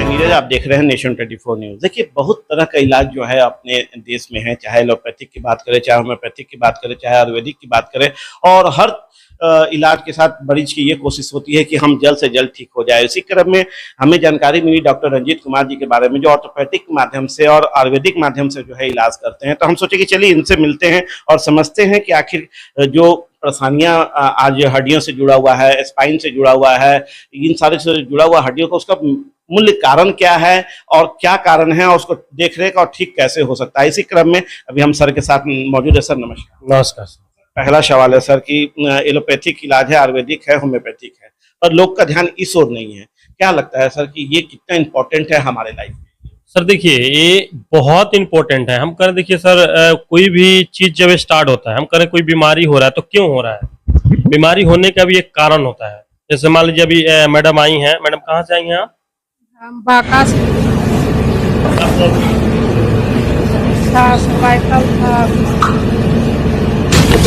नीरज, आप देख रहे हैं नेशन 24 न्यूज़। देखिए, बहुत तरह का इलाज जो है अपने देश में है, चाहे एलोपैथिक की बात करें, चाहे होम्योपैथिक की बात करें, चाहे आयुर्वेदिक की बात करें, और हर इलाज के साथ मरीज की ये कोशिश होती है कि हम जल्द से जल्द ठीक हो जाए। इसी क्रम में हमें जानकारी मिली डॉक्टर रंजीत कुमार जी के बारे में, जो ऑर्थोपैथिक के माध्यम से और आयुर्वेदिक माध्यम से जो है इलाज करते हैं। तो हम सोचे कि चलिए इनसे मिलते हैं और समझते हैं कि आखिर जो परेशानियां आज हड्डियों से जुड़ा हुआ है, स्पाइन से जुड़ा हुआ है, इन सारे से जुड़ा हुआ हड्डियों का उसका मूल्य कारण क्या है और क्या कारण है, और उसको देख रेख और ठीक कैसे हो सकता है। इसी क्रम में अभी हम सर के साथ मौजूद है। सर नमस्कार। नमस्कार सर। पहला सवाल है सर कि एलोपैथिक इलाज है, आयुर्वेदिक है, होम्योपैथिक है, पर लोग का ध्यान इस ओर नहीं है। क्या लगता है सर कि ये कितना इम्पोर्टेंट है हमारे लाइफ में? सर देखिए, ये बहुत इंपॉर्टेंट है। हम करें, देखिए सर, कोई भी चीज जब स्टार्ट होता है, हम करें कोई बीमारी हो रहा है तो क्यों हो रहा है? बीमारी होने का भी एक कारण होता है। जैसे मान लीजिए अभी मैडम आई हैं। मैडम कहाँ से आई हैं आप? हम बाका से सर्वाइकल था।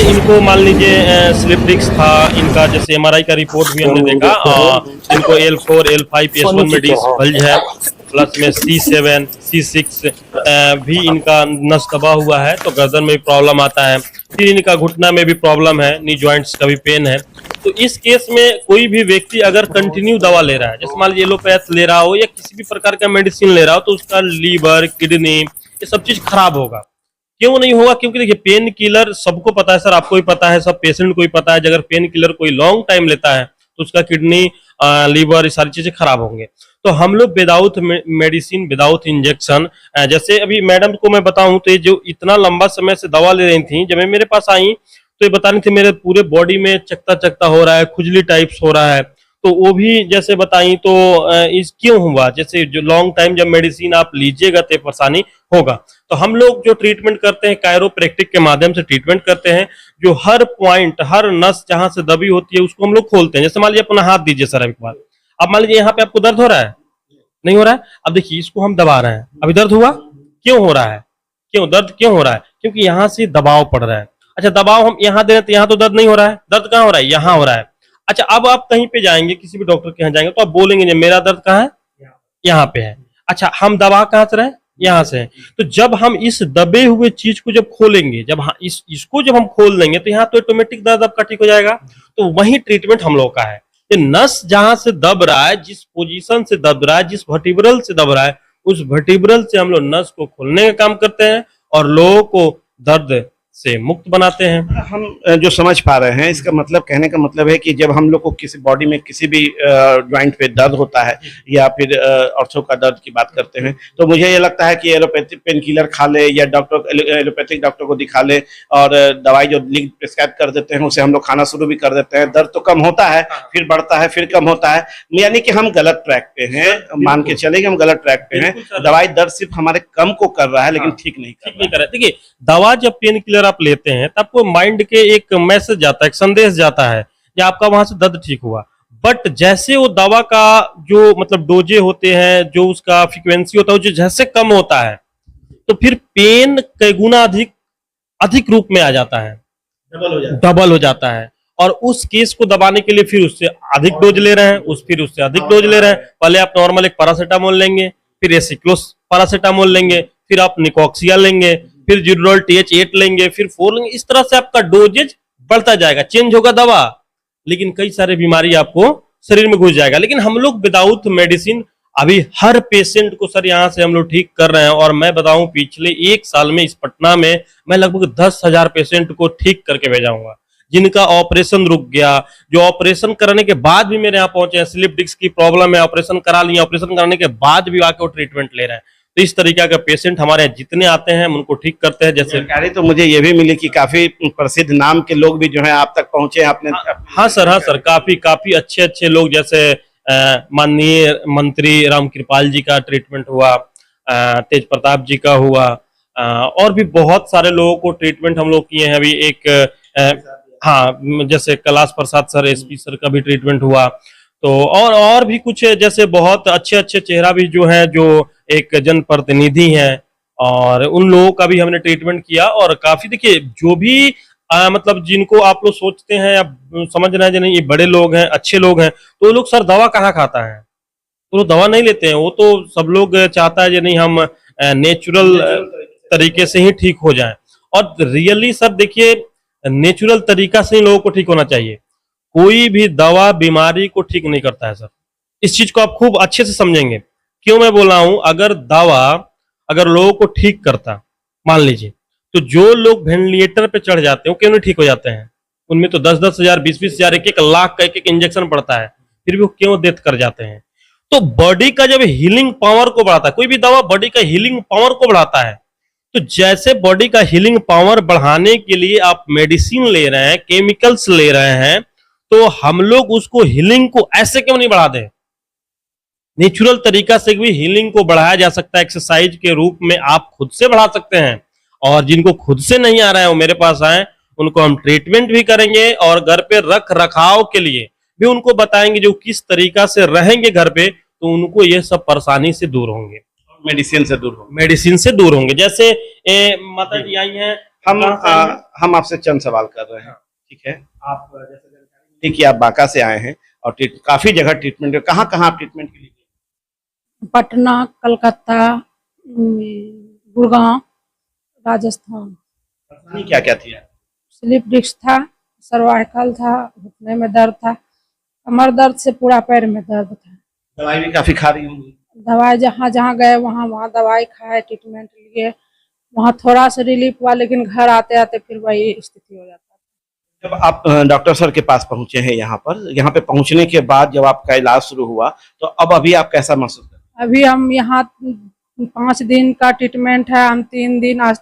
इनको मान लीजिए स्लिप डिस्क था इनका, जैसे एमआरआई का रिपोर्ट भी हमने देखा। इनको L4 L5 S1 में डिस्क बल्ज है, प्लस में C7 C6 भी इनका नस दबा हुआ है, तो गर्दन में भी प्रॉब्लम आता है। फिर इनका घुटना में भी प्रॉब्लम है, नी जॉइंट्स का भी पेन है। तो इस केस में कोई भी व्यक्ति अगर कंटिन्यू दवा ले रहा है, जैसे मान लीजिए एलोपैथ ले रहा हो या किसी भी प्रकार का मेडिसिन ले रहा हो, तो उसका लीवर, किडनी, ये सब चीज खराब होगा। क्यों नहीं होगा? क्योंकि देखिए, पेन किलर सबको पता है सर, आपको भी पता है, सब पेशेंट को भी पता है, अगर पेन किलर कोई लॉन्ग टाइम लेता है तो उसका किडनी, लीवर, ये सारी चीजें खराब होंगे। तो हम लोग विदाउट मेडिसिन, विदाउट इंजेक्शन, जैसे अभी मैडम को मैं बताऊं तो ये जो इतना लंबा समय से दवा ले रही थी, जब ये मेरे पास आई तो ये बता रही थी मेरे पूरे बॉडी में चकता चकता हो रहा है, खुजली टाइप्स हो रहा है। तो वो भी जैसे बताई तो इस क्यों हुआ, जैसे जो लॉन्ग टाइम जब मेडिसिन आप लीजिएगा तो परेशानी होगा। तो हम लोग जो ट्रीटमेंट करते हैं, कायरोप्रैक्टिक के माध्यम से ट्रीटमेंट करते हैं। जो हर पॉइंट, हर नस जहां से दबी होती है उसको हम लोग खोलते हैं। जैसे मान लीजिए अपना हाथ दीजिए सर एक बार। अब मान लीजिए यहाँ पे आपको दर्द हो रहा है, नहीं हो रहा है? अब देखिए, इसको हम दबा रहे हैं, अभी दर्द हुआ? क्यों हो रहा है? क्यों दर्द क्यों हो रहा है? क्योंकि यहाँ से दबाव पड़ रहा है। अच्छा, दबाव हम यहाँ दे रहे हैं तो यहाँ तो दर्द नहीं हो रहा है, दर्द कहाँ हो रहा है? यहाँ हो रहा है। अच्छा, अब आप कहीं पे जाएंगे, किसी भी डॉक्टर के यहाँ जाएंगे तो आप बोलेंगे मेरा दर्द कहाँ है? यहाँ पे है। अच्छा, हम दबा कहाँ से रहे? यहाँ से। तो जब हम इस दबे हुए चीज को जब खोलेंगे, जब इसको जब हम खोल देंगे तो यहाँ तो ऑटोमेटिक दर्द आपका ठीक हो जाएगा। तो वही ट्रीटमेंट हम लोग का है। तो नस जहां से दब रहा है, जिस पोजीशन से दब रहा है, जिस वर्टिब्रल से दब रहा है, उस वर्टिब्रल से हम लोग नस को खोलने का काम करते हैं और लोगों को दर्द से मुक्त बनाते हैं। हम जो समझ पा रहे हैं, इसका मतलब, कहने का मतलब है कि जब हम लोग को किसी बॉडी में किसी भी जॉइंट पे दर्द होता है या फिर ऑर्थो का दर्द की बात करते हैं, तो मुझे ये लगता है कि एलोपैथिक पेन किलर खा ले या एलोपैथिक डॉक्टर को दिखा ले, और दवाई जो लिंक प्रिस्क्राइब कर देते हैं उसे हम लोग खाना शुरू भी कर देते हैं। दर्द तो कम होता है, फिर बढ़ता है, फिर कम होता है, यानी कि हम गलत ट्रैक पे हैं। मान के चले कि हम गलत ट्रैक पे हैं। दवाई दर्द सिर्फ हमारे कम को कर रहा है, लेकिन ठीक नहीं कर रहा है। देखिए, दवा जब पेन किलर आप लेते हैं तब आपको माइंड के एक मैसेज जाता है, एक संदेश जाता है कि आपका वहां से दर्द ठीक हुआ। बट जैसे वो दवा का जो मतलब डोजे होते हैं, जो उसका फ्रीक्वेंसी होता है, जो जैसे कम होता है तो फिर पेन कई गुना अधिक रूप में आ जाता है, डबल हो जाता है। और उस केस को दबाने के लिए फिर उससे अधिक डोज ले रहे हैं, फिर उससे अधिक डोज ले रहे हैं। पहले आप नॉर्मल एक पैरासीटामोल लेंगे, फिर एसिक्लोस पैरासीटामोल लेंगे, फिर आप निकोक्सिया लेंगे, फिर जिब्रोल TH8 लेंगे, फिर 4 लेंगे। इस तरह से आपका डोजेज बढ़ता जाएगा, चेंज होगा दवा, लेकिन कई सारे बीमारी आपको शरीर में घुस जाएगा। लेकिन हम लोग विदाउट मेडिसिन अभी हर पेशेंट को सर यहाँ से हम लोग ठीक कर रहे हैं। और मैं बताऊं, पिछले 1 साल में इस पटना में मैं लगभग 10,000 पेशेंट को ठीक करके भेजाऊंगा, जिनका ऑपरेशन रुक गया, जो ऑपरेशन करने के बाद भी मेरे यहाँ पहुंचे हैं। स्लिप डिस्क की प्रॉब्लम है, ऑपरेशन करा लिया, ऑपरेशन करने के बाद भी आके वो ट्रीटमेंट ले रहे हैं। तो इस तरीके का पेशेंट हमारे यहाँ जितने आते हैं हम उनको ठीक करते हैं। जैसे जानकारी तो मुझे ये भी मिली कि काफी प्रसिद्ध नाम के लोग भी जो है आप तक पहुंचे हैं अपने। हाँ सर, काफी अच्छे लोग, जैसे माननीय मंत्री रामकृपाल जी का ट्रीटमेंट हुआ, तेज प्रताप जी का हुआ, और भी बहुत सारे लोगों को ट्रीटमेंट हम लोग किए हैं। अभी एक हाँ, जैसे Kailash Prasad sir, SP sir का भी ट्रीटमेंट हुआ। तो और भी कुछ जैसे बहुत अच्छे चेहरा भी जो है, जो एक जनप्रतिनिधि हैं, और उन लोगों का भी हमने ट्रीटमेंट किया। और काफी, देखिए, जो भी मतलब जिनको आप लोग सोचते हैं या समझ रहे हैं नहीं ये बड़े लोग हैं, अच्छे लोग हैं, तो वो लोग सर दवा कहाँ खाता है? तो दवा नहीं लेते हैं। वो तो सब लोग चाहता है कि नहीं हम नेचुरल तरीके से ही ठीक हो जाएं। और रियली सर देखिए, नेचुरल तरीका से ही लोगों को ठीक होना चाहिए। कोई भी दवा बीमारी को ठीक नहीं करता है सर। इस चीज को आप खूब अच्छे से समझेंगे। क्यों मैं बोल रहा हूं, अगर दवा अगर लोगों को ठीक करता, मान लीजिए, तो जो लोग वेंटिलेटर पे चढ़ जाते हैं वो क्यों नहीं ठीक हो जाते हैं? उनमें तो 10-10 हजार, 20-20 हजार, 1-1 लाख का एक इंजेक्शन पड़ता है, फिर भी वो क्यों डेथ कर जाते हैं? तो बॉडी का जब हीलिंग पावर को बढ़ाता है, कोई भी दवा बॉडी का हीलिंग पावर को बढ़ाता है। तो जैसे बॉडी का हीलिंग पावर बढ़ाने के लिए आप मेडिसिन ले रहे हैं, केमिकल्स ले रहे हैं, तो हम लोग उसको हीलिंग को ऐसे क्यों नहीं बढ़ा दें? नेचुरल तरीका से भी हीलिंग को बढ़ाया जा सकता है। एक्सरसाइज के रूप में आप खुद से बढ़ा सकते हैं। और जिनको खुद से नहीं आ रहा है वो मेरे पास आए, उनको हम ट्रीटमेंट भी करेंगे और घर पे रख रखाव के लिए भी उनको बताएंगे, जो किस तरीका से रहेंगे घर पे, तो उनको ये सब परेशानी से दूर होंगे, मेडिसिन से दूर हो। मेडिसिन से दूर होंगे। जैसे माता जी आई हैं, हम आपसे चंद सवाल कर रहे हैं, ठीक है? आप जैसे जानकारी मिली कि आप बांका से आए हैं और काफी जगह ट्रीटमेंट, कहाँ कहाँ आप ट्रीटमेंट के लिए गए? पटना, कलकत्ता, गुड़गांव, राजस्थान। परेशानी क्या क्या थी? स्लिप डिस्क था, सर्वाइकल था, घुटने में दर्द था, कमर दर्द से पूरा पैर में दर्द था। दवाई भी काफी खा रही होंगी? दवाई जहाँ जहाँ गए वहाँ वहाँ दवाई खाए, ट्रीटमेंट लिए, वहाँ थोड़ा सा रिलीफ हुआ, लेकिन घर आते आते फिर वही स्थिति हो जाता है। जब आप डॉक्टर सर के पास पहुंचे हैं यहाँ पे पहुंचने के बाद जब आपका इलाज शुरू हुआ, तो अब अभी आप कैसा महसूस कर रहे हैं? अभी हम यहाँ 5 दिन का ट्रीटमेंट है, हम 3 दिन, आज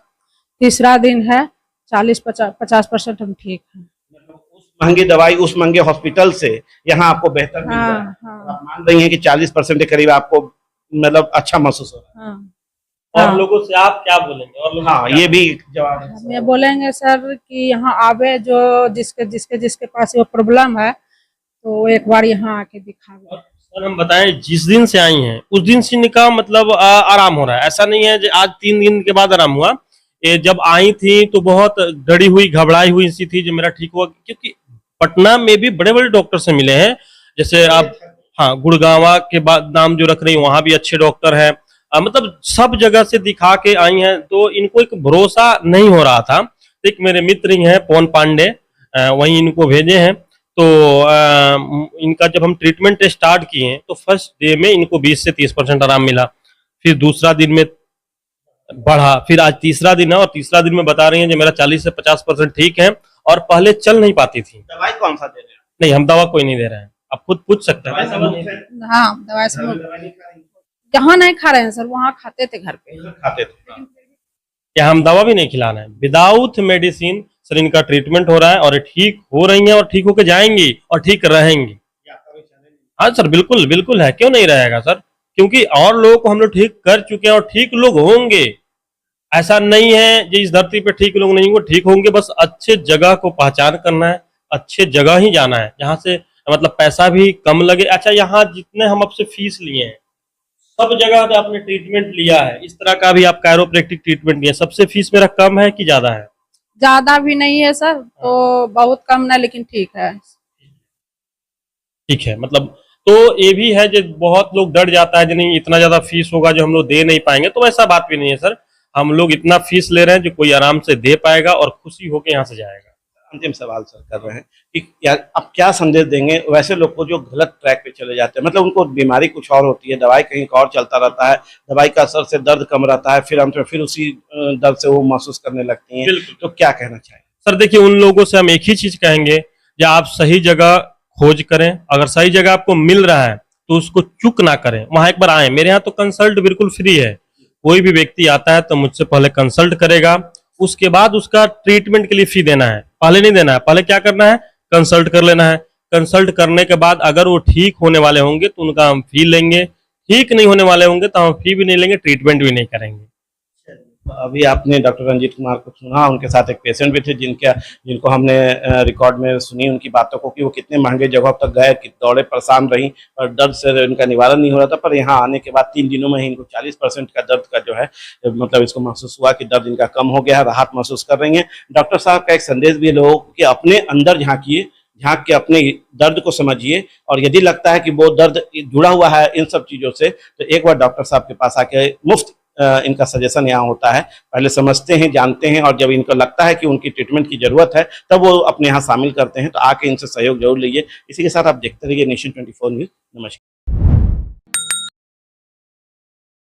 तीसरा दिन है। 40-50% हम ठीक हैं। मतलब उस महंगी दवाई, उस महंगे हॉस्पिटल से यहाँ आपको बेहतर मिल रहा है। हाँ, आप मान रही हैं कि 40% के करीब आपको मतलब अच्छा महसूस हो रहा है। हाँ। और लोगों से आप क्या बोलेंगे? और लोगों हाँ, ये भी जवाब है। हम ये बोलेंगे सर कि यहाँ आवे, जो जिसके पास वो प्रॉब्लम है, तो एक बार यहाँ आके दिखावे। सर हम बताएं, जिस दिन से आई हैं उस दिन से इनका मतलब आराम हो रहा है। ऐसा नहीं है कि आज 3 दिन के बाद आराम हुआ। ये जब आई थी तो बहुत डरी हुई, घबराई हुई सी थी जो मेरा ठीक हुआ, क्योंकि पटना में भी बड़े बड़े डॉक्टर से मिले हैं। जैसे आप, हाँ, गुड़गांवा के बाद नाम जो रख रही है, वहां भी अच्छे डॉक्टर हैं। मतलब सब जगह से दिखा के आई हैं, तो इनको एक भरोसा नहीं हो रहा था। एक मेरे मित्र ही हैं पवन पांडे, वहीं इनको भेजे हैं। तो इनका जब हम ट्रीटमेंट स्टार्ट किए तो फर्स्ट डे में इनको 20 से 30% आराम मिला। फिर दूसरा दिन में बढ़ा, फिर आज तीसरा दिन है और तीसरा दिन में बता रही हैं कि मेरा 40 से 50% ठीक है, और पहले चल नहीं पाती थी। दवाई कौन सा दे रहे हैं? नहीं, हम दवा कोई नहीं दे रहे हैं, आप खुद पूछ सकते हैं। हाँ, दवाई से यहाँ नहीं खा रहे हैं सर, वहाँ खाते थे घर पे। खाते थे। क्या हम दवा भी नहीं खिला रहे हैं? विदाउट मेडिसिन सर इनका ट्रीटमेंट हो रहा है और ये ठीक हो रही हैं और ठीक होकर जाएंगी और ठीक रहेंगी। हाँ सर, बिल्कुल बिल्कुल है, क्यों नहीं रहेगा सर? क्योंकि और लोगों को हम लोग ठीक कर चुके हैं और ठीक लोग होंगे। ऐसा नहीं है कि इस धरती पे ठीक लोग नहीं होंगे, ठीक होंगे। बस अच्छे जगह को पहचान करना है, अच्छे जगह ही जाना है जहाँ से मतलब पैसा भी कम लगे। अच्छा, यहाँ जितने हम आपसे फीस लिए हैं, सब जगह पे आपने ट्रीटमेंट लिया है, इस तरह का भी आप कायरोप्रैक्टिक ट्रीटमेंट लिया, सबसे फीस मेरा कम है कि ज्यादा है? ज्यादा भी नहीं है सर, तो बहुत कम नहीं, लेकिन ठीक है। ठीक है, मतलब तो ये भी है जो बहुत लोग डर जाता है कि नहीं इतना ज्यादा फीस होगा जो हम लोग दे नहीं पाएंगे, तो ऐसा बात भी नहीं है सर। हम लोग इतना फीस ले रहे हैं जो कोई आराम से दे पाएगा और खुशी होकर यहाँ से जाएगा। अंतिम सवाल सर कर रहे हैं कि आप क्या संदेश देंगे वैसे लोग को जो गलत ट्रैक पे चले जाते हैं? मतलब उनको बीमारी कुछ और होती है, दवाई कहीं और चलता रहता है, दवाई का असर से दर्द कम रहता है, फिर अंत में फिर उसी दर्द से वो महसूस करने लगती हैं। तो क्या कहना चाहिए सर? देखिए, उन लोगों से हम एक ही चीज कहेंगे कि आप सही जगह खोज करें। अगर सही जगह आपको मिल रहा है तो उसको चूक ना करें, वहां एक बार आए। मेरे यहाँ तो कंसल्ट बिल्कुल फ्री है। कोई भी व्यक्ति आता है तो मुझसे पहले कंसल्ट करेगा, उसके बाद उसका ट्रीटमेंट के लिए फी देना है, पहले नहीं देना है। पहले क्या करना है? कंसल्ट कर लेना है। कंसल्ट करने के बाद अगर वो ठीक होने वाले होंगे तो उनका हम फी लेंगे, ठीक नहीं होने वाले होंगे तो हम फी भी नहीं लेंगे, ट्रीटमेंट भी नहीं करेंगे। अभी आपने डॉक्टर रंजीत कुमार को सुना, उनके साथ एक पेशेंट भी थे जिनको हमने रिकॉर्ड में सुनी उनकी बातों को कि वो कितने महंगे जगह तक गए, कि दौड़े परेशान रही और दर्द से उनका निवारण नहीं हो रहा था। पर यहाँ आने के बाद 3 दिनों में ही इनको 40% का दर्द का जो है मतलब इसको महसूस हुआ कि दर्द इनका कम हो गया है, राहत महसूस कर रही हैं। डॉक्टर साहब का एक संदेश भी लोगों के अपने अंदर झांकिए, झांक के अपने दर्द को समझिए, और यदि लगता है कि वो दर्द जुड़ा हुआ है इन सब चीज़ों से, तो एक बार डॉक्टर साहब के पास आके मुफ्त इनका सजेशन यहाँ होता है, पहले समझते हैं, जानते हैं, और जब इनको लगता है कि उनकी ट्रीटमेंट की ज़रूरत है तब वो अपने यहाँ शामिल करते हैं। तो आके इनसे सहयोग जरूर लीजिए। इसी के साथ आप देखते रहिए नेशन 24 न्यूज़। नमस्कार।